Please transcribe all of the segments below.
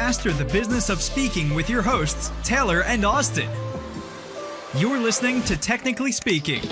Master the business of speaking with your hosts, Taylor and Austin. You're listening to Technically Speaking.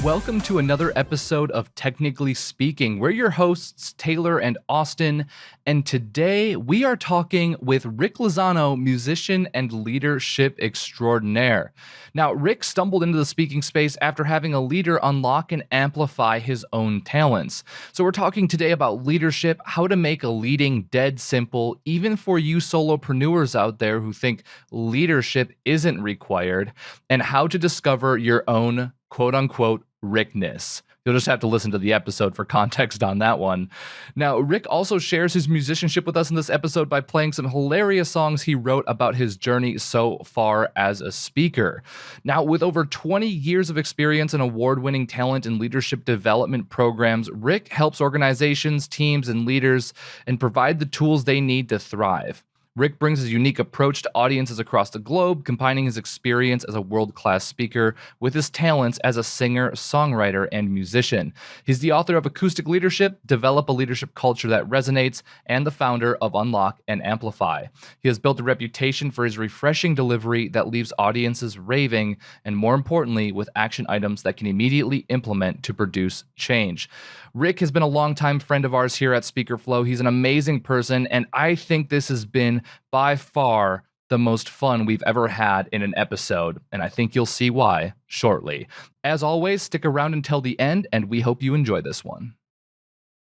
Welcome to another episode of Technically Speaking. We're your hosts, Taylor and Austin, and today we are talking with Rick Lozano, musician and leadership extraordinaire. Now, Rick stumbled into the speaking space after having a leader unlock and amplify his own talents. So we're talking today about leadership, how to make a leading dead simple, even for you solopreneurs out there who think leadership isn't required, and how to discover your own quote-unquote Rickness. You'll just have to listen to the episode for context on that one. Now, Rick also shares his musicianship with us in this episode by playing some hilarious songs he wrote about his journey so far as a speaker. Now, with over 20 years of experience in award-winning talent and leadership development programs, Rick helps organizations, teams, and leaders and provide the tools they need to thrive. Rick brings his unique approach to audiences across the globe, combining his experience as a world-class speaker with his talents as a singer, songwriter, and musician. He's the author of Acoustic Leadership, Develop a Leadership Culture That Resonates, and the founder of Unlock and Amplify. He has built a reputation for his refreshing delivery that leaves audiences raving, and more importantly, with action items that can immediately implement to produce change. Rick has been a longtime friend of ours here at Speaker Flow. He's an amazing person, and I think this has been by far the most fun we've ever had in an episode, and I think you'll see why shortly. As always, stick around until the end, and we hope you enjoy this one.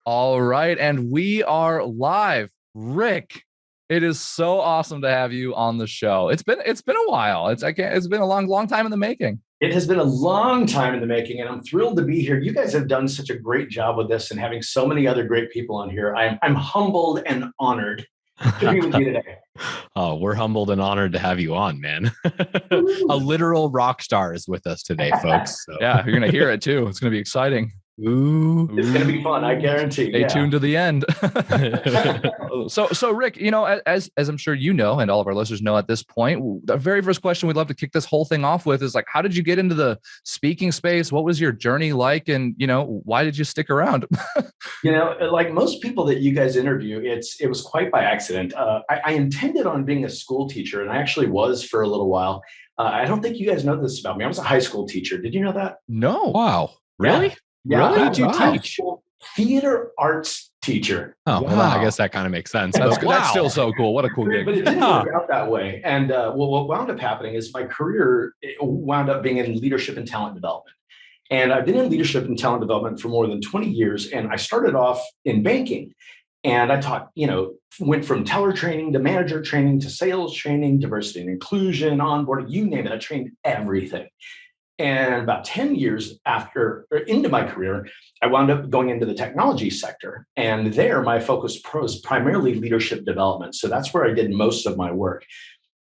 All right, and we are live. Rick, it is so awesome to have you on the show. It's been a while. It's been a long time in the making. It has been a long time in the making, and I'm thrilled to be here. You guys have done such a great job with this and having so many other great people on here. I'm humbled and honored to be with you today. Oh, we're humbled and honored to have you on, man. A literal rock star is with us today, folks. So. Yeah, you're going to hear it too. It's going to be exciting. Ooh. It's going to be fun, I guarantee. Stay tuned to the end. So Rick, as I'm sure you know, and all of our listeners know at this point, the very first question we'd love to kick this whole thing off with is like, how did you get into the speaking space? What was your journey like? And, why did you stick around? Like most people that you guys interview, it was quite by accident. I intended on being a school teacher, and I actually was for a little while. I don't think you guys know this about me. I was a high school teacher. Did you know that? No. Wow. Really? Yeah. Really? What did you teach? Theater arts teacher. Oh, wow. Well, I guess that kind of makes sense. That's still so cool. What a cool gig. But it didn't work out that way. And what wound up happening is my career wound up being in leadership and talent development. And I've been in leadership and talent development for more than 20 years. And I started off in banking. And I taught, went from teller training to manager training to sales training, diversity and inclusion, onboarding, you name it. I trained everything. And about 10 years into my career, I wound up going into the technology sector. And there, my focus was primarily leadership development. So that's where I did most of my work.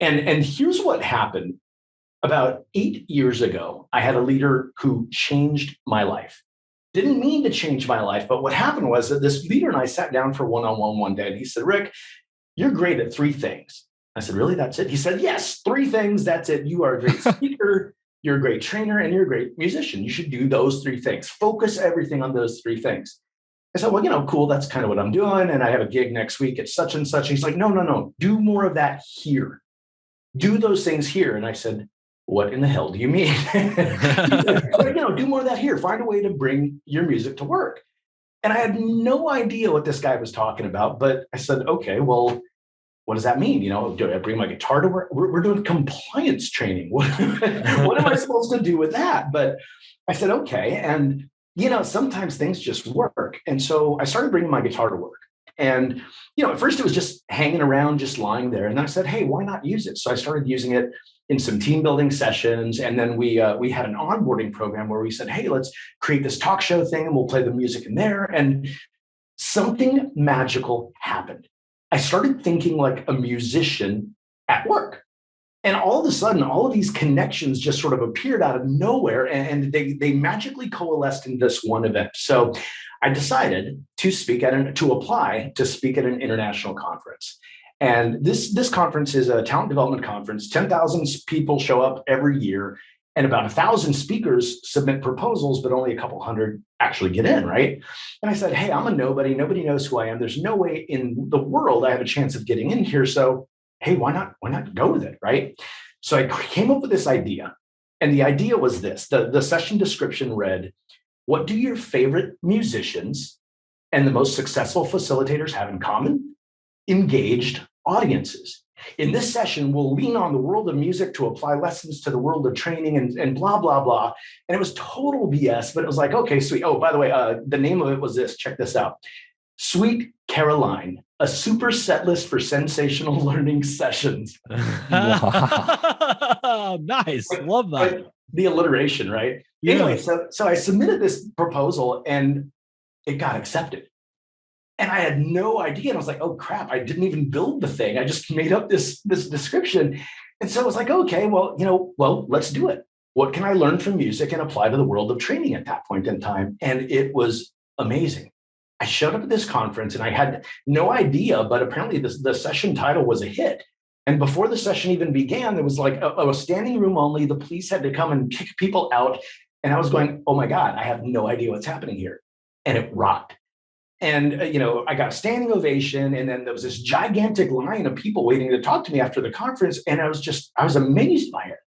And here's what happened. About 8 years ago, I had a leader who changed my life. Didn't mean to change my life, but what happened was that this leader and I sat down for one-on-one one day, and he said, "Rick, you're great at 3 things." I said, "Really, that's it?" He said, "Yes, 3 things, that's it. You are a great speaker, you're a great trainer, and you're a great musician. You should do those 3 things. Focus everything on those 3 things." I said, "Well, cool. That's kind of what I'm doing. And I have a gig next week at such and such." He's like, No. Do more of that here. Do those things here." And I said, "What in the hell do you mean?" Do more of that here. Find a way to bring your music to work. And I had no idea what this guy was talking about. But I said, "Okay, well, what does that mean? Do I bring my guitar to work? We're doing compliance training. What am I supposed to do with that?" But I said, okay. And, sometimes things just work. And so I started bringing my guitar to work. And, at first it was just hanging around, just lying there. And then I said, hey, why not use it? So I started using it in some team building sessions. And then we had an onboarding program where we said, hey, let's create this talk show thing and we'll play the music in there. And something magical happened. I started thinking like a musician at work. And all of a sudden, all of these connections just sort of appeared out of nowhere, and they magically coalesced in this one event. So I decided to apply to speak at an international conference. And this conference is a talent development conference. 10,000 people show up every year. And about 1,000 speakers submit proposals, but only a couple hundred actually get in, right? And I said, hey, I'm a nobody. Nobody knows who I am. There's no way in the world I have a chance of getting in here. So, hey, why not go with it, right? So I came up with this idea. And the idea was this. The session description read, what do your favorite musicians and the most successful facilitators have in common? Engaged audiences. In this session, we'll lean on the world of music to apply lessons to the world of training and blah, blah, blah. And it was total BS, but it was like, okay, sweet. Oh, by the way, the name of it was this. Check this out. Sweet Caroline, a super set list for sensational learning sessions. Wow. Nice. Love that. But the alliteration, right? Yeah. Anyway, so I submitted this proposal and it got accepted. And I had no idea. And I was like, oh, crap, I didn't even build the thing. I just made up this description. And so I was like, okay, well, let's do it. What can I learn from music and apply to the world of training at that point in time? And it was amazing. I showed up at this conference and I had no idea, but apparently the session title was a hit. And before the session even began, there was like a standing room only. The police had to come and kick people out. And I was going, oh my God, I have no idea what's happening here. And it rocked. And, I got a standing ovation. And then there was this gigantic line of people waiting to talk to me after the conference. And I was amazed by it.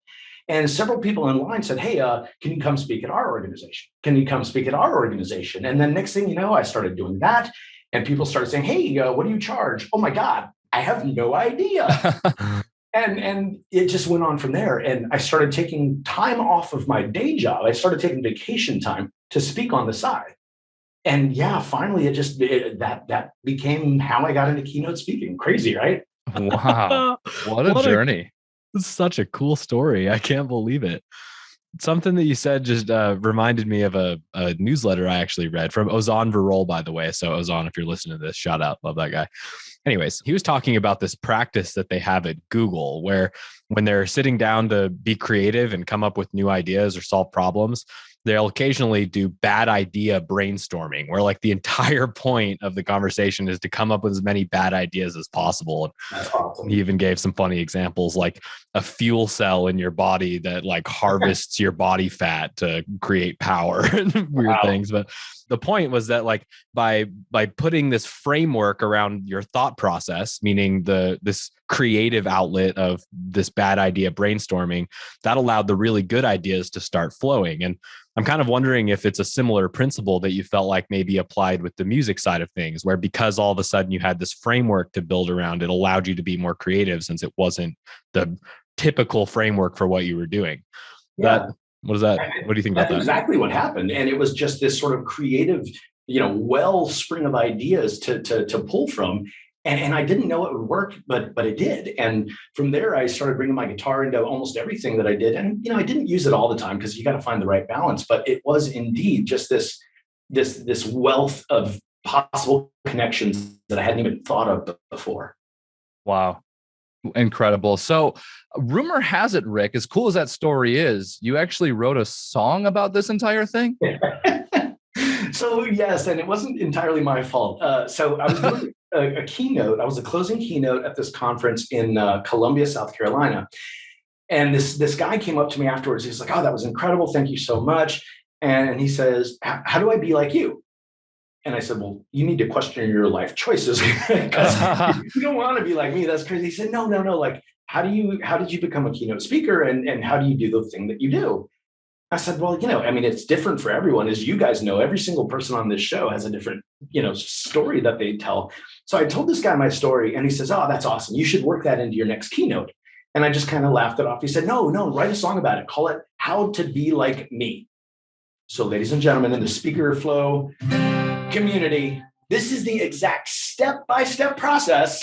And several people in line said, hey, can you come speak at our organization? Can you come speak at our organization? And then next thing you know, I started doing that. And people started saying, hey, what do you charge? Oh my God, I have no idea. And it just went on from there. And I started taking time off of my day job. I started taking vacation time to speak on the side. And yeah, finally, that became how I got into keynote speaking. Crazy, right? Wow. What a journey. Such a cool story. I can't believe it. Something that you said just reminded me of a newsletter I actually read from Ozan Virol, by the way. So Ozan, if you're listening to this, shout out. Love that guy. Anyways, he was talking about this practice that they have at Google, where when they're sitting down to be creative and come up with new ideas or solve problems, they'll occasionally do bad idea brainstorming, where like the entire point of the conversation is to come up with as many bad ideas as possible. That's awesome. He even gave some funny examples, like a fuel cell in your body that like harvests your body fat to create power and weird things. But the point was that like by putting this framework around your thought process, meaning this creative outlet of this bad idea brainstorming, that allowed the really good ideas to start flowing. And I'm kind of wondering if it's a similar principle that you felt like maybe applied with the music side of things, where because all of a sudden you had this framework to build around, it allowed you to be more creative since it wasn't the typical framework for what you were doing. Yeah. What do you think about that? That's exactly what happened. And it was just this sort of creative, wellspring of ideas to pull from. And I didn't know it would work, but it did. And from there, I started bringing my guitar into almost everything that I did. And, I didn't use it all the time because you got to find the right balance. But it was indeed just this wealth of possible connections that I hadn't even thought of before. Wow. Incredible. So rumor has it, Rick, as cool as that story is, you actually wrote a song about this entire thing? So yes, and it wasn't entirely my fault. So I was doing a keynote. I was a closing keynote at this conference in Columbia, South Carolina. And this guy came up to me afterwards. He's like, oh, that was incredible. Thank you so much. And he says, how do I be like you? And I said, well, you need to question your life choices because you don't want to be like me. That's crazy. He said, no. Like, how did you become a keynote speaker and how do you do the thing that you do? I said, well, it's different for everyone. As you guys know, every single person on this show has a different, story that they tell. So I told this guy my story and he says, oh, that's awesome. You should work that into your next keynote. And I just kind of laughed it off. He said, no, write a song about it. Call it How to Be Like Me. So ladies and gentlemen, in the Speaker Flow community, this is the exact step-by-step process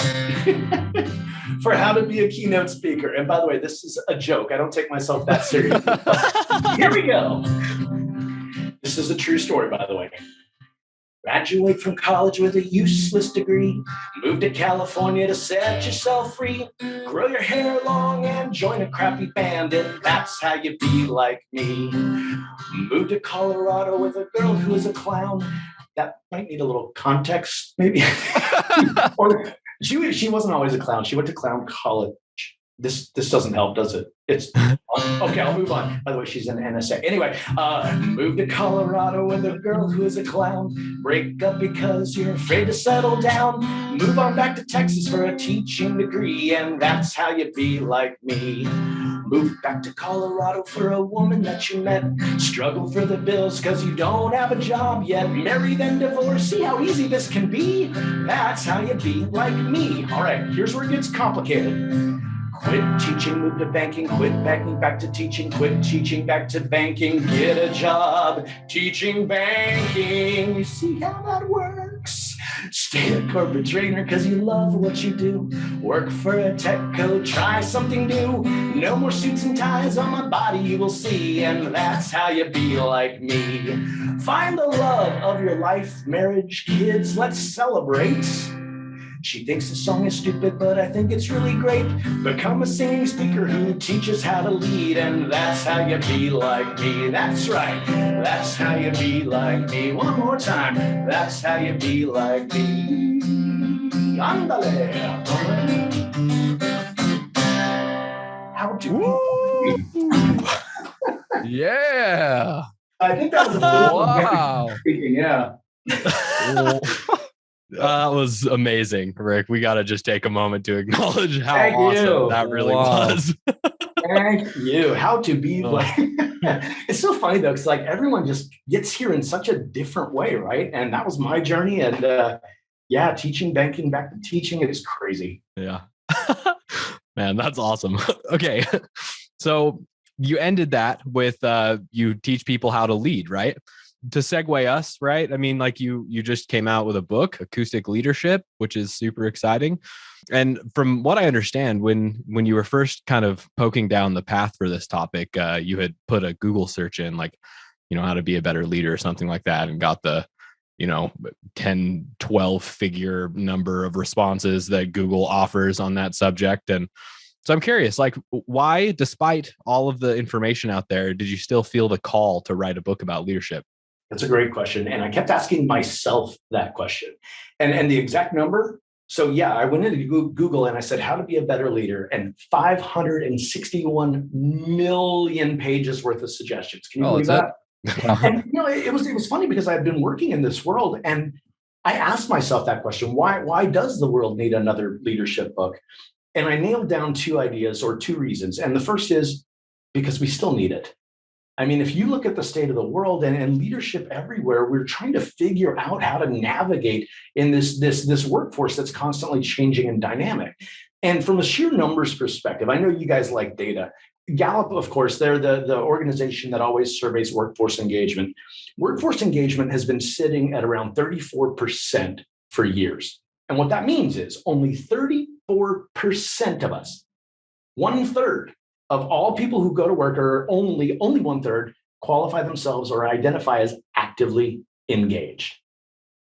for how to be a keynote speaker. And by the way, this is a joke. I don't take myself that seriously. Here we go. This is a true story, by the way. Graduate from college with a useless degree. Move to California to set yourself free. Grow your hair long and join a crappy band. And that's how you be like me. Move to Colorado with a girl who is a clown. That might need a little context, maybe. Or she wasn't always a clown. She went to clown college. This doesn't help, does it? It's okay. I'll move on. By the way, she's in NSA. Anyway, move to Colorado with a girl who is a clown. Break up because you're afraid to settle down. Move on back to Texas for a teaching degree, and that's how you be like me. Move back to Colorado for a woman that you met. Struggle for the bills because you don't have a job yet. Marry then divorce. See how easy this can be? That's how you be like me. All right, here's where it gets complicated. Quit teaching, move to banking, quit banking, back to teaching, quit teaching, back to banking, get a job, teaching banking. You see how that works? Stay a corporate trainer because you love what you do. Work for a tech co, try something new. No more suits and ties on my body, you will see. And that's how you be like me. Find the love of your life, marriage, kids, let's celebrate. She thinks the song is stupid, but I think it's really great. Become a singing speaker who teaches how to lead, and that's how you be like me. That's right. That's how you be like me. One more time. That's how you be like me. Andale. How to be. Yeah. I think that was a Wow. speaking, yeah. That was amazing, Rick. We got to just take a moment to acknowledge how Thank awesome you. that really Wow. was. Thank you. How to be like, it's so funny though, because like everyone just gets here in such a different way, right? And that was my journey. And yeah, teaching banking, back to teaching, it is crazy. Yeah. Man, that's awesome. Okay. So you ended that with you teach people how to lead, right? To segue us, right? I mean, like you just came out with a book, Acoustic Leadership, which is super exciting. And from what I understand, when you were first kind of poking down the path for this topic, you had put a Google search in, like, how to be a better leader or something like that, and got the 10, 12 figure number of responses that Google offers on that subject. And so I'm curious, like, why, despite all of the information out there, did you still feel the call to write a book about leadership? That's a great question. And I kept asking myself that question. And the exact number. So yeah, I went into Google and I said, how to be a better leader, and 561 million pages worth of suggestions. Can you believe that? And it was funny because I've been working in this world, and I asked myself that question. Why does the world need another leadership book? And I nailed down two ideas or two reasons. And the first is because we still need it. I mean, if you look at the state of the world and leadership everywhere, we're trying to figure out how to navigate in this workforce that's constantly changing and dynamic. And from a sheer numbers perspective, I know you guys like data. Gallup, of course, they're the organization that always surveys workforce engagement. Workforce engagement has been sitting at around 34% for years. And what that means is only 34% of us, 1/3 of all people who go to work, or only 1/3 qualify themselves or identify as actively engaged,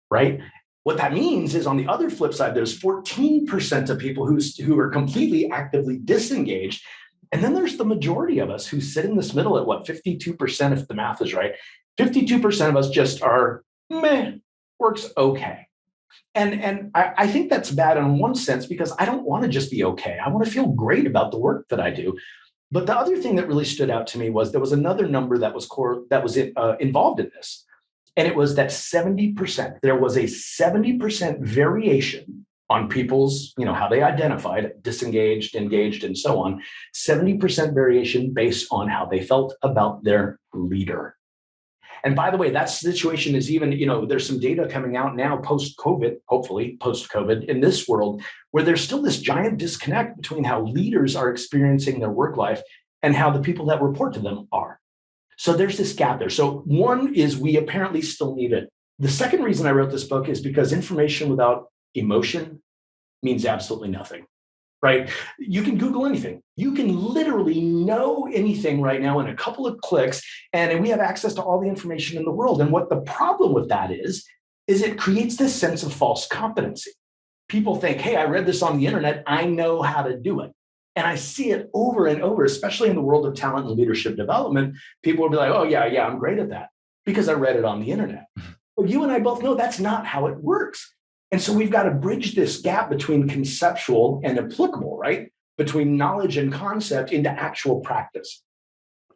right? What that means is on the other flip side, there's 14% of people who are completely actively disengaged. And then there's the majority of us who sit in this middle at 52%, if the math is right. 52% of us just are meh, works okay. And I think that's bad in one sense, because I don't want to just be okay. I want to feel great about the work that I do. But the other thing that really stood out to me was there was another number that was involved in this. And it was that 70%, there was a 70% variation on people's, how they identified, disengaged, engaged, and so on. 70% variation based on how they felt about their leader. And by the way, that situation is even, there's some data coming out now post-COVID, hopefully post-COVID in this world, where there's still this giant disconnect between how leaders are experiencing their work life and how the people that report to them are. So there's this gap there. So one is we apparently still need it. The second reason I wrote this book is because information without emotion means absolutely nothing. Right? You can Google anything. You can literally know anything right now in a couple of clicks, and we have access to all the information in the world. And what the problem with that is it creates this sense of false competency. People think, hey, I read this on the internet, I know how to do it. And I see it over and over, especially in the world of talent and leadership development. People will be like, oh, yeah, I'm great at that because I read it on the internet. But you and I both know that's not how it works. And so we've got to bridge this gap between conceptual and applicable, right? between knowledge and concept into actual practice.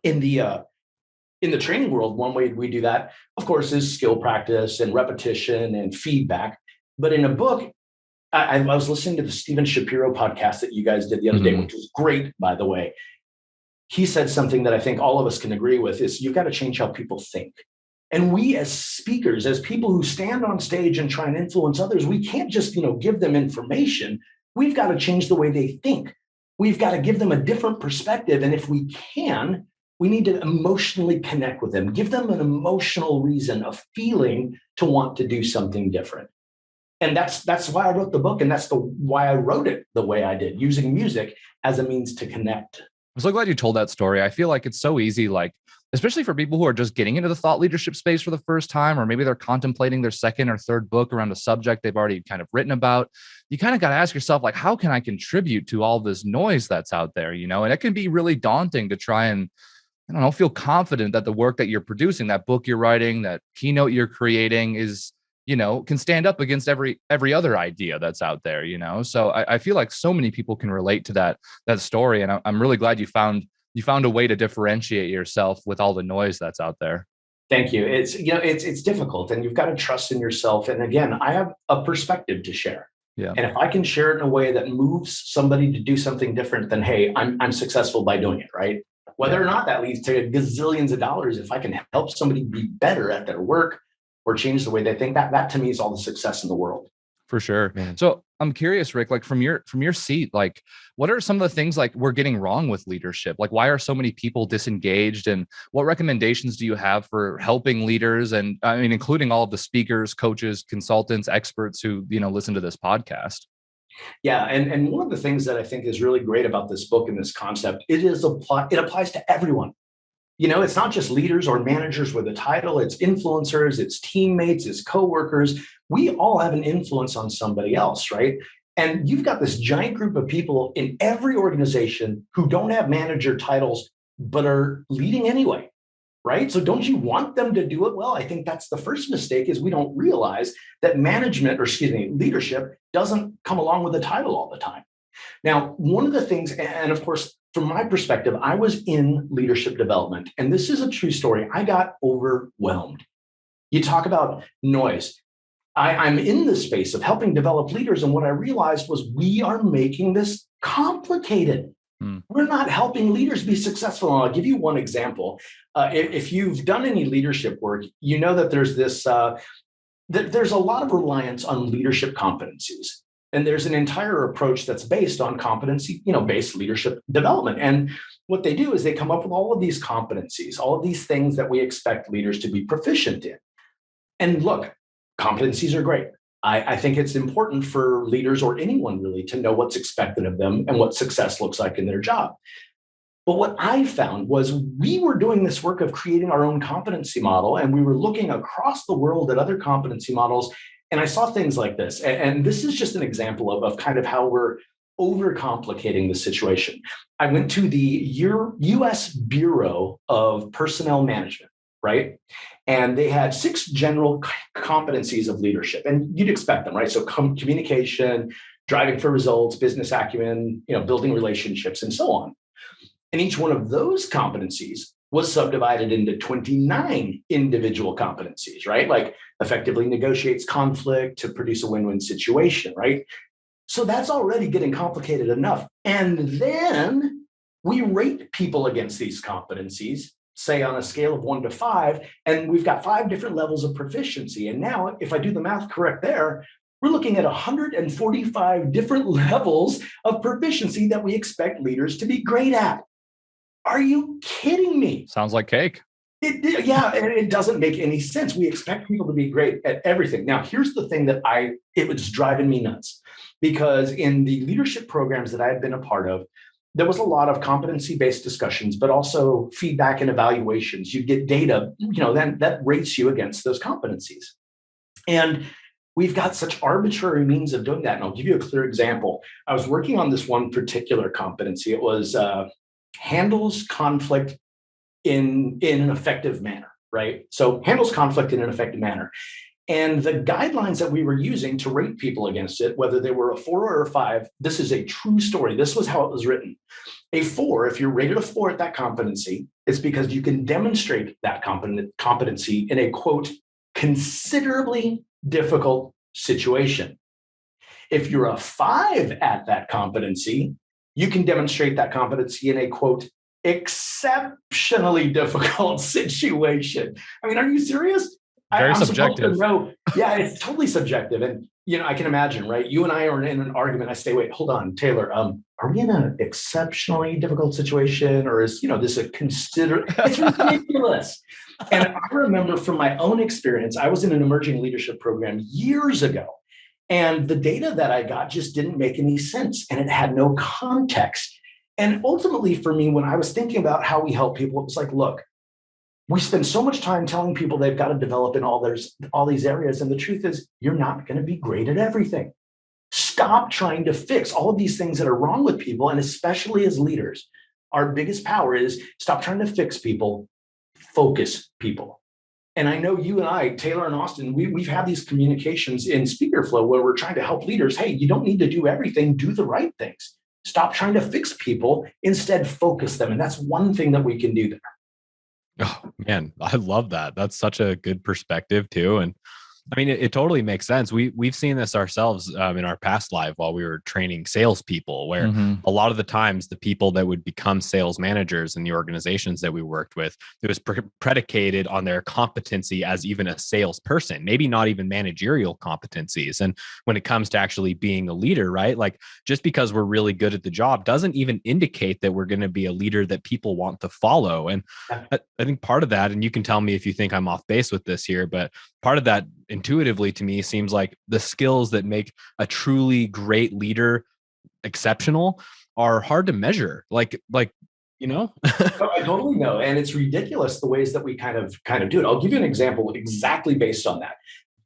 In the training world, one way we do that, of course, is skill practice and repetition and feedback. But in a book, I was listening to the Steven Shapiro podcast that you guys did the other day, which was great, by the way. He said something that I think all of us can agree with is you've got to change how people think. And we as speakers, as people who stand on stage and try and influence others, we can't just, give them information. We've got to change the way they think. We've got to give them a different perspective. And if we can, we need to emotionally connect with them, give them an emotional reason, a feeling to want to do something different. And that's why I wrote the book. And that's why I wrote it the way I did, using music as a means to connect. I'm so glad you told that story. I feel like it's so easy, especially for people who are just getting into the thought leadership space for the first time, or maybe they're contemplating their second or third book around a subject they've already kind of written about. You kind of got to ask yourself, how can I contribute to all this noise that's out there? And it can be really daunting to try and, feel confident that the work that you're producing, that book you're writing, that keynote you're creating is, can stand up against every other idea that's out there, So I feel like so many people can relate to that story. And I'm really glad you found a way to differentiate yourself with all the noise that's out there. Thank you. It's difficult, and you've got to trust in yourself. And again, I have a perspective to share. Yeah. And if I can share it in a way that moves somebody to do something different, then hey, I'm successful by doing it, right? Whether or not that leads to gazillions of dollars, if I can help somebody be better at their work or change the way they think, that to me is all the success in the world. For sure. Man. So I'm curious, Rick, from your seat, what are some of the things we're getting wrong with leadership? Why are so many people disengaged, and what recommendations do you have for helping leaders? And including all of the speakers, coaches, consultants, experts who, listen to this podcast. Yeah. And one of the things that I think is really great about this book and this concept, it applies to everyone. It's not just leaders or managers with a title, it's influencers, it's teammates, it's coworkers. We all have an influence on somebody else, right? And you've got this giant group of people in every organization who don't have manager titles, but are leading anyway, right? So don't you want them to do it well? I think that's the first mistake, is we don't realize that leadership doesn't come along with a title all the time. Now, one of the things, and of course, from my perspective, I was in leadership development, and this is a true story. I got overwhelmed. You talk about noise. I'm in the space of helping develop leaders, and what I realized was we are making this complicated. We're not helping leaders be successful. And I'll give you one example. If you've done any leadership work, you know that there's there's a lot of reliance on leadership competencies. And there's an entire approach that's based on competency-based leadership development. And what they do is they come up with all of these competencies, all of these things that we expect leaders to be proficient in. And look, competencies are great. I think it's important for leaders, or anyone really, to know what's expected of them and what success looks like in their job. But what I found was we were doing this work of creating our own competency model, and we were looking across the world at other competency models. And I saw things like this. And this is just an example of kind of how we're overcomplicating the situation. I went to the US Bureau of Personnel Management, right? And they had 6 general competencies of leadership. And you'd expect them, right? So communication, driving for results, business acumen, building relationships, and so on. And each one of those competencies was subdivided into 29 individual competencies, right? Effectively negotiates conflict to produce a win-win situation, right? So that's already getting complicated enough. And then we rate people against these competencies, say on a scale of 1 to 5, and we've got 5 different levels of proficiency. And now, if I do the math correct there, we're looking at 145 different levels of proficiency that we expect leaders to be great at. Are you kidding me? Sounds like cake. It doesn't make any sense. We expect people to be great at everything. Now, here's the thing that it was driving me nuts, because in the leadership programs that I had been a part of, there was a lot of competency-based discussions, but also feedback and evaluations. You get data, then that rates you against those competencies. And we've got such arbitrary means of doing that. And I'll give you a clear example. I was working on this one particular competency. It was handles conflict in an effective manner, right? So handles conflict in an effective manner. And the guidelines that we were using to rate people against it, whether they were a 4 or a 5, this is a true story. This was how it was written. A 4, if you're rated a 4 at that competency, it's because you can demonstrate that competency in a, quote, considerably difficult situation. If you're a 5 at that competency, you can demonstrate that competency in a, quote, exceptionally difficult situation. I mean, are you serious? Very I'm subjective. supposed to know. Yeah, it's totally subjective. And, I can imagine, right? You and I are in an argument. I say, wait, hold on, Taylor, are we in an exceptionally difficult situation? Or is, this a it's ridiculous. And I remember from my own experience, I was in an emerging leadership program years ago. And the data that I got just didn't make any sense. And it had no context. And ultimately for me, when I was thinking about how we help people, it was like, look, we spend so much time telling people they've got to develop in all these areas. And the truth is, you're not going to be great at everything. Stop trying to fix all of these things that are wrong with people. And especially as leaders, our biggest power is stop trying to fix people, focus people. And I know you and I, Taylor and Austin, we've had these communications in Speaker Flow where we're trying to help leaders. Hey, you don't need to do everything, do the right things. Stop trying to fix people, instead focus them. And that's one thing that we can do there. Oh man, I love that. That's such a good perspective too. And I mean, it totally makes sense. We've seen this ourselves in our past life while we were training salespeople, where a lot of the times the people that would become sales managers in the organizations that we worked with, it was predicated on their competency as even a salesperson, maybe not even managerial competencies. And when it comes to actually being a leader, right? Like just because we're really good at the job doesn't even indicate that we're going to be a leader that people want to follow. And I think part of that, and you can tell me if you think I'm off base with this here, but part of that intuitively to me seems like the skills that make a truly great leader exceptional are hard to measure. I totally know. And it's ridiculous the ways that we kind of do it. I'll give you an example exactly based on that.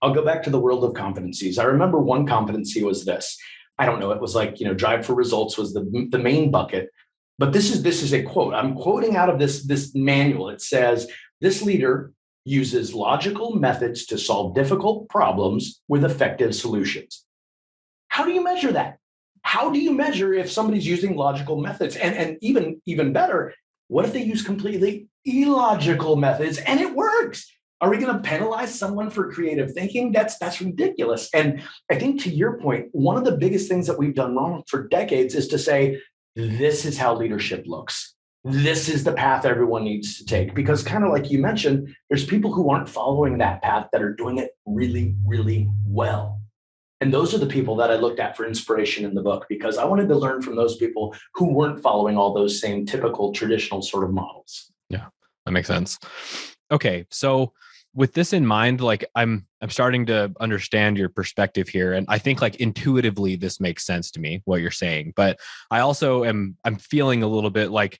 I'll go back to the world of competencies. I remember one competency was this. I don't know. It was like, drive for results was the main bucket. But this is a quote. I'm quoting out of this manual. It says, this leader uses logical methods to solve difficult problems with effective solutions. How do you measure that? How do you measure if somebody's using logical methods? And even better, what if they use completely illogical methods and it works? Are we going to penalize someone for creative thinking? That's ridiculous. And I think to your point, one of the biggest things that we've done wrong for decades is to say, this is how leadership looks. This is the path everyone needs to take, because kind of like you mentioned, there's people who aren't following that path that are doing it really, really well. And those are the people that I looked at for inspiration in the book, because I wanted to learn from those people who weren't following all those same typical traditional sort of models. Yeah, that makes sense. Okay. So with this in mind, like I'm starting to understand your perspective here. And I think like intuitively, this makes sense to me, what you're saying, but I also I'm feeling a little bit like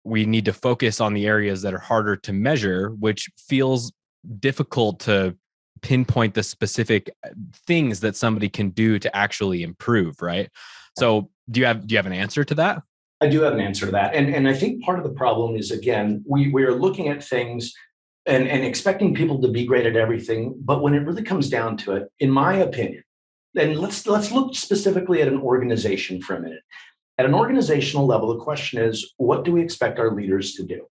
we need to focus on the areas that are harder to measure, which feels difficult to pinpoint the specific things that somebody can do to actually improve, right? So do you have an answer to that? I do have an answer to that. And I think part of the problem is, again, we are looking at things and expecting people to be great at everything. But when it really comes down to it, in my opinion, and let's look specifically at an organization for a minute. At an organizational level, the question is, what do we expect our leaders to do?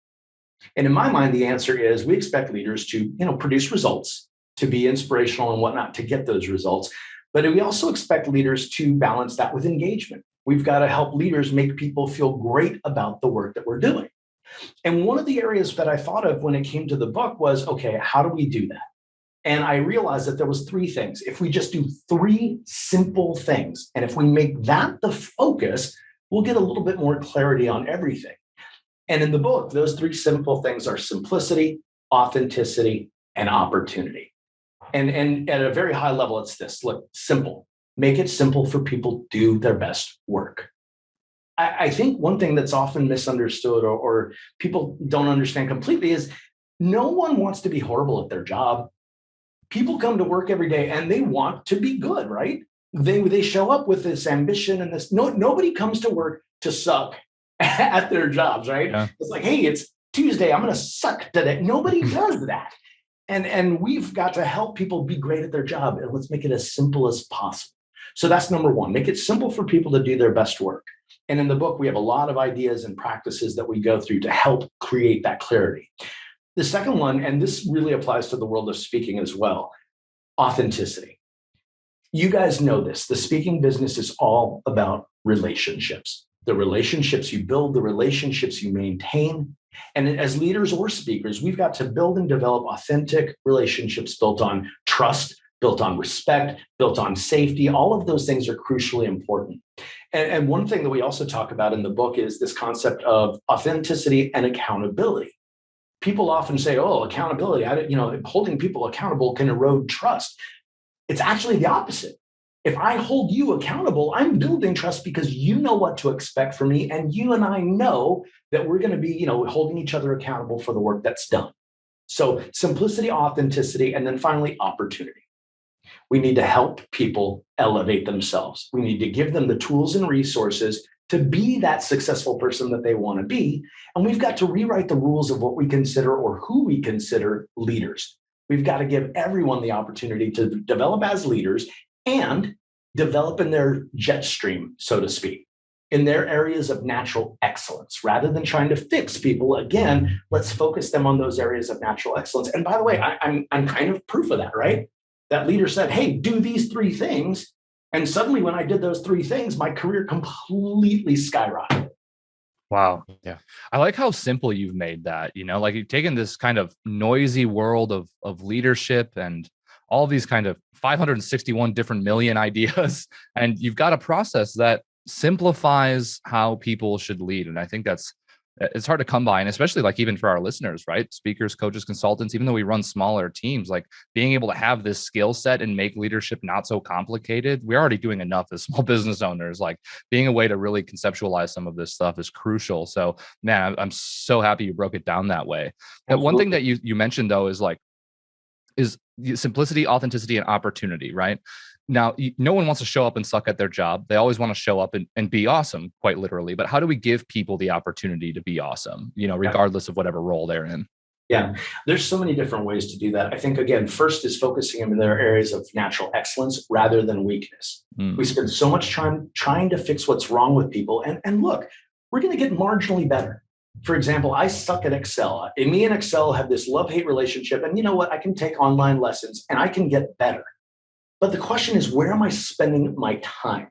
And in my mind, the answer is we expect leaders to, produce results, to be inspirational and whatnot, to get those results. But we also expect leaders to balance that with engagement. We've got to help leaders make people feel great about the work that we're doing. And one of the areas that I thought of when it came to the book was, okay, how do we do that? And I realized that there was 3 things. If we just do 3 simple things, and if we make that the focus, we'll get a little bit more clarity on everything. And in the book, those 3 simple things are simplicity, authenticity, and opportunity. And at a very high level, it's this. Look, simple. Make it simple for people to do their best work. I think one thing that's often misunderstood or people don't understand completely is no one wants to be horrible at their job. People come to work every day and they want to be good, right? They show up with this ambition and this. Nobody comes to work to suck at their jobs, right? Yeah. It's like, hey, it's Tuesday. I'm going to suck today. Nobody does that. And we've got to help people be great at their job, and let's make it as simple as possible. So that's number one, make it simple for people to do their best work. And in the book, we have a lot of ideas and practices that we go through to help create that clarity. The second one, and this really applies to the world of speaking as well, authenticity. You guys know this. The speaking business is all about relationships. The relationships you build, the relationships you maintain. And as leaders or speakers, we've got to build and develop authentic relationships built on trust, built on respect, built on safety. All of those things are crucially important. And one thing that we also talk about in the book is this concept of authenticity and accountability. People often say, oh, accountability, holding people accountable can erode trust. It's actually the opposite. If I hold you accountable, I'm building trust because you know what to expect from me. And you and I know that we're going to be, holding each other accountable for the work that's done. So simplicity, authenticity, and then finally, opportunity. We need to help people elevate themselves. We need to give them the tools and resources to be that successful person that they want to be. And we've got to rewrite the rules of what we consider or who we consider leaders. We've got to give everyone the opportunity to develop as leaders and develop in their jet stream, so to speak, in their areas of natural excellence. Rather than trying to fix people, again, let's focus them on those areas of natural excellence. And by the way, I'm kind of proof of that, right? That leader said, hey, do these three things. And suddenly when I did those three things, my career completely skyrocketed. Wow. Yeah. I like how simple you've made that, like you've taken this kind of noisy world of leadership and all these kind of 561 different million ideas, and you've got a process that simplifies how people should lead. And I think it's hard to come by, and especially like even for our listeners, right? Speakers, coaches, consultants, even though we run smaller teams, like being able to have this skill set and make leadership not so complicated. We're already doing enough as small business owners. Like being a way to really conceptualize some of this stuff is crucial. So man, I'm so happy you broke it down that way. And one thing that you mentioned though is simplicity, authenticity, and opportunity, right? Now, no one wants to show up and suck at their job. They always want to show up and be awesome, quite literally. But how do we give people the opportunity to be awesome, regardless of whatever role they're in? Yeah, there's so many different ways to do that. I think, again, first is focusing them in their areas of natural excellence rather than weakness. We spend so much time trying to fix what's wrong with people. And look, we're going to get marginally better. For example, I suck at Excel. And me and Excel have this love-hate relationship. And you know what? I can take online lessons and I can get better. But the question is, where am I spending my time?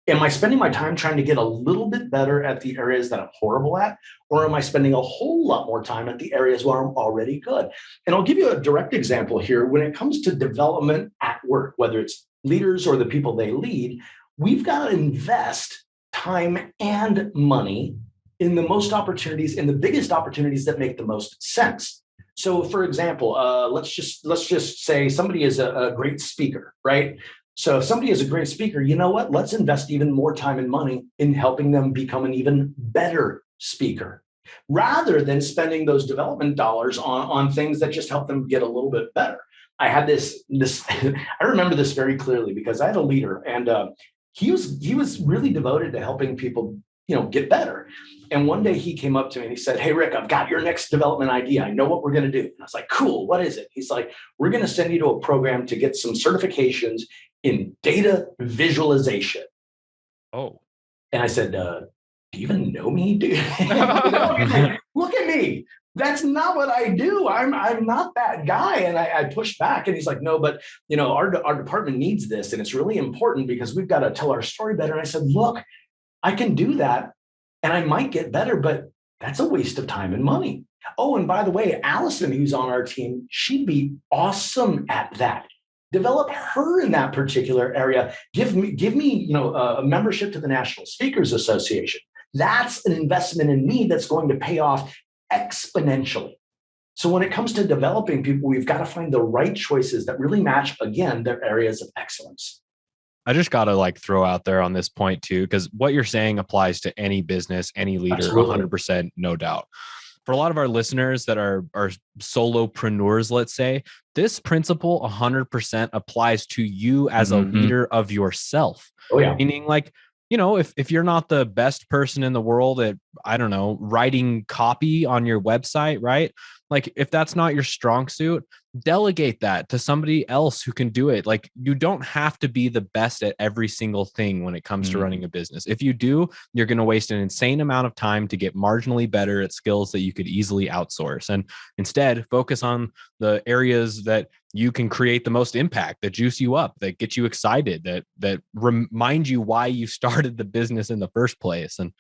Am I spending my time trying to get a little bit better at the areas that I'm horrible at? Or am I spending a whole lot more time at the areas where I'm already good? And I'll give you a direct example here. When it comes to development at work, whether it's leaders or the people they lead, we've got to invest time and money in the most opportunities, in the biggest opportunities that make the most sense. So, for example, let's just say somebody is a great speaker, right? So if somebody is a great speaker, you know what? Let's invest even more time and money in helping them become an even better speaker, rather than spending those development dollars on things that just help them get a little bit better. I had this I remember this very clearly because I had a leader, and he was really devoted to helping people, get better. And one day he came up to me and he said, hey, Rick, I've got your next development idea. I know what we're going to do. And I was like, cool, what is it? He's like, we're going to send you to a program to get some certifications in data visualization. Oh. And I said, do you even know me, dude? Look at me. That's not what I do. I'm not that guy. And I pushed back, and he's like, no, but our department needs this. And it's really important because we've got to tell our story better. And I said, look, I can do that. And I might get better, but that's a waste of time and money. Oh, and by the way, Allison, who's on our team, she'd be awesome at that. Develop her in that particular area. Give me, a membership to the National Speakers Association. That's an investment in me that's going to pay off exponentially. So when it comes to developing people, we've got to find the right choices that really match, again, their areas of excellence. I just got to throw out there on this point too, because what you're saying applies to any business, any leader, Absolutely. 100%, no doubt. For a lot of our listeners that are solopreneurs, let's say, this principle 100% applies to you as a leader of yourself. Oh, yeah. Meaning if you're not the best person in the world at, I don't know, writing copy on your website, right? Like if that's not your strong suit, delegate that to somebody else who can do it. Like you don't have to be the best at every single thing when it comes to running a business. If you do, you're going to waste an insane amount of time to get marginally better at skills that you could easily outsource. And instead focus on the areas that you can create the most impact, that juice you up, that get you excited, that remind you why you started the business in the first place. And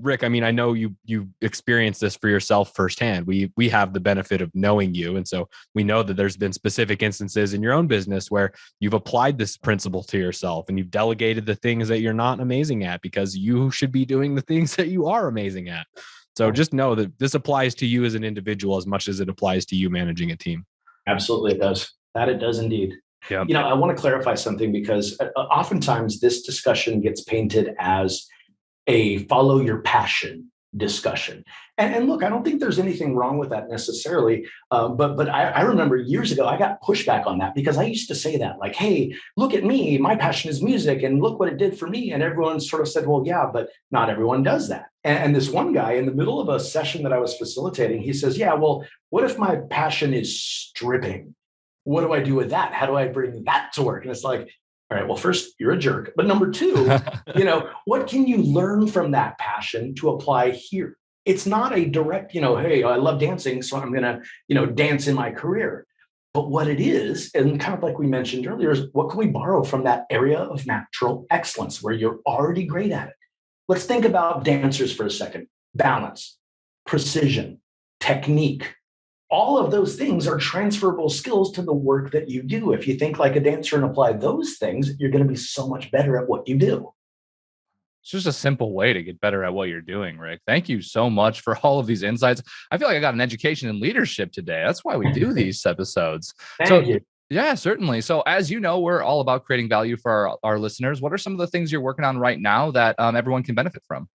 Rick, I mean, I know you experienced this for yourself firsthand. We have the benefit of knowing you, and so we know that there's been specific instances in your own business where you've applied this principle to yourself, and you've delegated the things that you're not amazing at because you should be doing the things that you are amazing at. So just know that this applies to you as an individual as much as it applies to you managing a team. Absolutely, it does. That it does indeed. Yep. I want to clarify something because oftentimes this discussion gets painted as a follow your passion discussion. And look, I don't think there's anything wrong with that necessarily. But I remember years ago, I got pushback on that because I used to say that like, hey, look at me, my passion is music and look what it did for me. And everyone sort of said, well, yeah, but not everyone does that. And this one guy in the middle of a session that I was facilitating, he says, yeah, well, what if my passion is stripping? What do I do with that? How do I bring that to work? And it's like, all right, well, first, you're a jerk. But number two, what can you learn from that passion to apply here? It's not a direct, hey, I love dancing, so I'm going to, dance in my career. But what it is, and kind of like we mentioned earlier, is what can we borrow from that area of natural excellence where you're already great at it? Let's think about dancers for a second. Balance, precision, technique. All of those things are transferable skills to the work that you do. If you think like a dancer and apply those things, you're going to be so much better at what you do. It's just a simple way to get better at what you're doing, Rick. Thank you so much for all of these insights. I feel like I got an education in leadership today. That's why we do these episodes. Thank you. Yeah, certainly. So as you know, we're all about creating value for our listeners. What are some of the things you're working on right now that everyone can benefit from?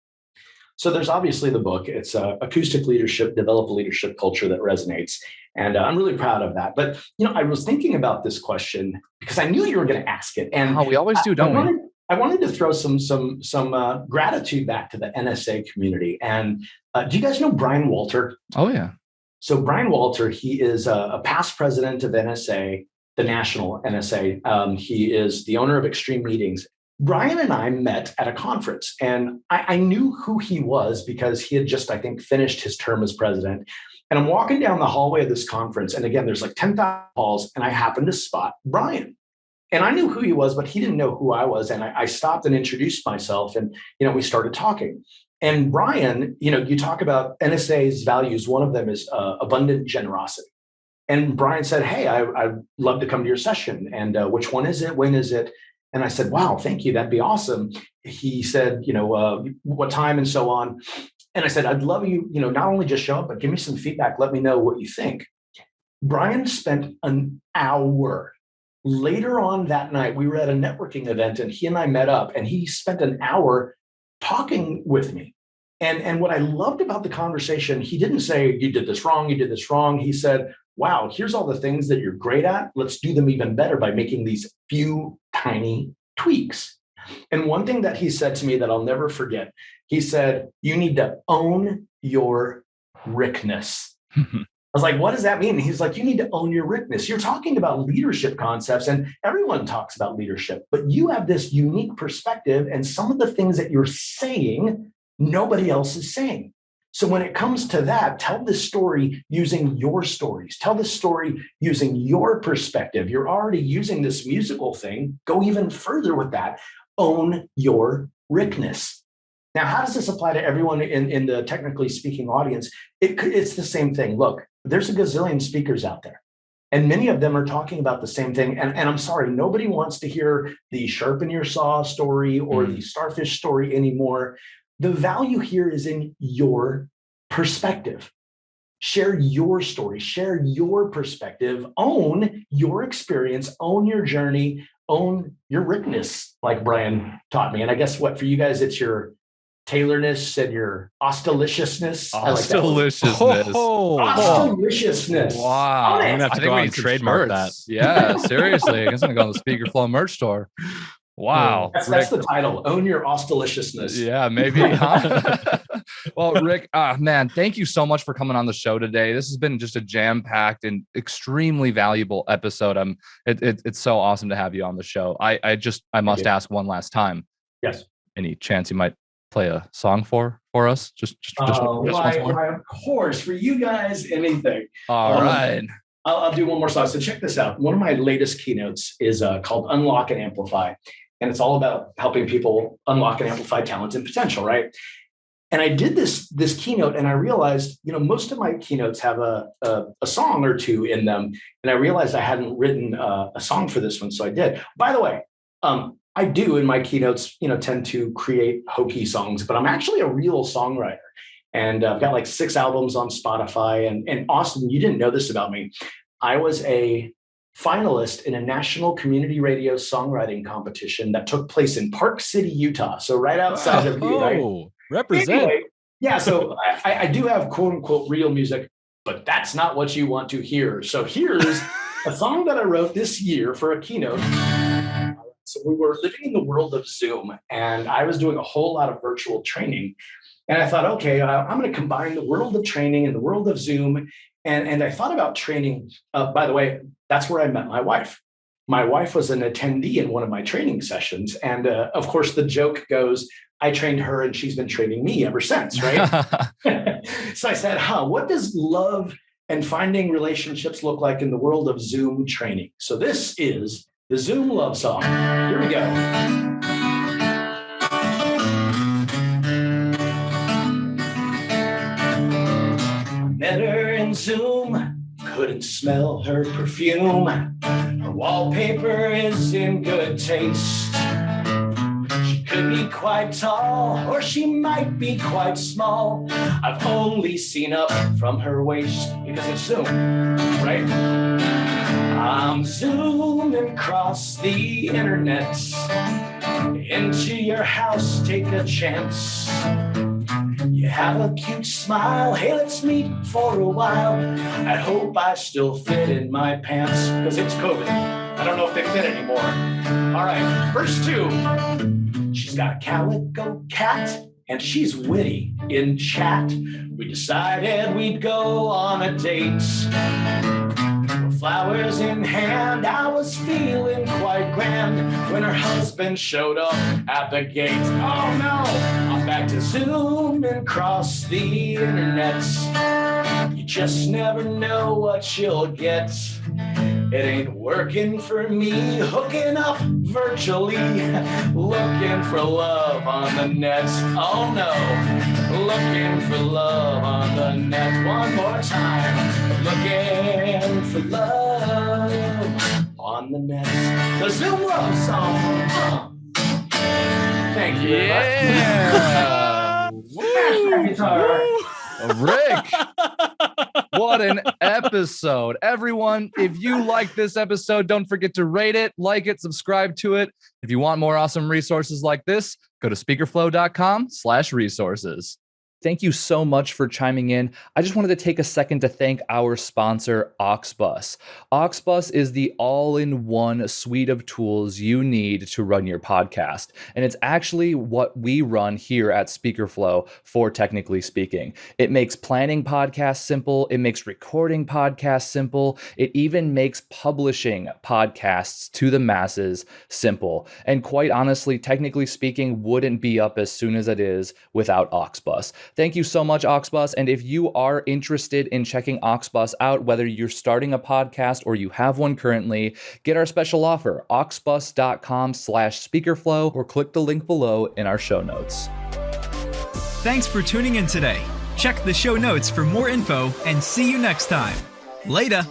So there's obviously the book. It's Acoustic Leadership, Develop a Leadership Culture That Resonates. And I'm really proud of that. But, I was thinking about this question because I knew you were going to ask it. And we always do, don't we? I wanted to throw some gratitude back to the NSA community. And do you guys know Brian Walter? Oh, yeah. So Brian Walter, he is a past president of NSA, the national NSA. He is the owner of Extreme Meetings. Brian and I met at a conference, and I knew who he was because he had just, I think, finished his term as president. And I'm walking down the hallway of this conference, and again, there's like 10,000 halls, and I happened to spot Brian. And I knew who he was, but he didn't know who I was. And I stopped and introduced myself, and we started talking. And Brian, you talk about NSA's values. One of them is abundant generosity. And Brian said, hey, I'd love to come to your session. And which one is it? When is it? And I said, wow, thank you. That'd be awesome. He said, what time and so on. And I said, I'd love you, not only just show up, but give me some feedback. Let me know what you think. Brian spent an hour. Later on that night, we were at a networking event and he and I met up and he spent an hour talking with me. And what I loved about the conversation, he didn't say, you did this wrong, you did this wrong. He said, wow, here's all the things that you're great at. Let's do them even better by making these few tiny tweaks. And one thing that he said to me that I'll never forget, he said, you need to own your Rickness. I was like, what does that mean? He's like, you need to own your Rickness. You're talking about leadership concepts and everyone talks about leadership, but you have this unique perspective and some of the things that you're saying, nobody else is saying. So when it comes to that, tell this story using your stories. Tell this story using your perspective. You're already using this musical thing. Go even further with that. Own your Rickness. Now, how does this apply to everyone in the technically speaking audience? It's the same thing. Look, there's a gazillion speakers out there, and many of them are talking about the same thing. And I'm sorry, nobody wants to hear the sharpen your saw story or the starfish story anymore. The value here is in your perspective. Share your story, share your perspective, own your experience, own your journey, own your Rickness, like Brian taught me. And I guess what for you guys, it's your Taylorness and your Ostaliciousness. Ostaliciousness. Ostaliciousness. Wow. I'm going to have to go out and trademark that. Yeah, seriously. I guess I'm going to go on the Speakerflow merch store. Wow. That's the title. Own your Austiliciousness. Yeah, maybe. Huh? Well, Rick, man, thank you so much for coming on the show today. This has been just a jam-packed and extremely valuable episode. It's so awesome to have you on the show. I must ask one last time. Yes. Any chance you might play a song for us? Just once more. Why, of course, for you guys, anything. All right. I'll do one more song. So check this out. One of my latest keynotes is called Unlock and Amplify. And it's all about helping people unlock and amplify talent and potential, right? And I did this keynote, and I realized, most of my keynotes have a song or two in them. And I realized I hadn't written a song for this one, so I did. By the way, I do in my keynotes, tend to create hokey songs, but I'm actually a real songwriter. And I've got like 6 albums on Spotify. And Austin, you didn't know this about me. I was a finalist in a national community radio songwriting competition that took place in Park City, Utah. So right outside of you, right? Represent. Anyway, yeah, so I do have quote unquote real music, but that's not what you want to hear. So here's a song that I wrote this year for a keynote. So we were living in the world of Zoom, and I was doing a whole lot of virtual training. And I thought, okay, I'm going to combine the world of training and the world of Zoom. And I thought about training. By the way, that's where I met my wife. My wife was an attendee in one of my training sessions. And of course, the joke goes, I trained her and she's been training me ever since, right? So I said, what does love and finding relationships look like in the world of Zoom training? So this is the Zoom love song. Here we go. Met her in Zoom, couldn't smell her perfume. Her wallpaper is in good taste. She could be quite tall, or she might be quite small. I've only seen up from her waist because it's Zoom, right? I'm zooming across the internet. Into your house, take a chance. You have a cute smile, hey, let's meet for a while. I hope I still fit in my pants, because it's COVID. I don't know if they fit anymore. All right, verse 2. She's got a calico cat, and she's witty in chat. We decided we'd go on a date. With flowers in hand, I was feeling quite grand when her husband showed up at the gate. Oh no, I'm back to zooming across the internet. You just never know what you'll get. It ain't working for me, hooking up virtually, looking for love on the net. Oh no, looking for love on the net. One more time, looking for love on the net. The Zoom love song. Thank you. Yeah. Smash that guitar. Rick, what an episode. Everyone, if you like this episode, don't forget to rate it, like it, subscribe to it. If you want more awesome resources like this, go to speakerflow.com/resources. Thank you so much for chiming in. I just wanted to take a second to thank our sponsor, Auxbus. Auxbus is the all-in-one suite of tools you need to run your podcast. And it's actually what we run here at Speakerflow for Technically Speaking. It makes planning podcasts simple. It makes recording podcasts simple. It even makes publishing podcasts to the masses simple. And quite honestly, Technically Speaking wouldn't be up as soon as it is without Auxbus. Thank you so much, Auxbus. And if you are interested in checking Auxbus out, whether you're starting a podcast or you have one currently, get our special offer, auxbus.com/speakerflow, or click the link below in our show notes. Thanks for tuning in today. Check the show notes for more info and see you next time. Later.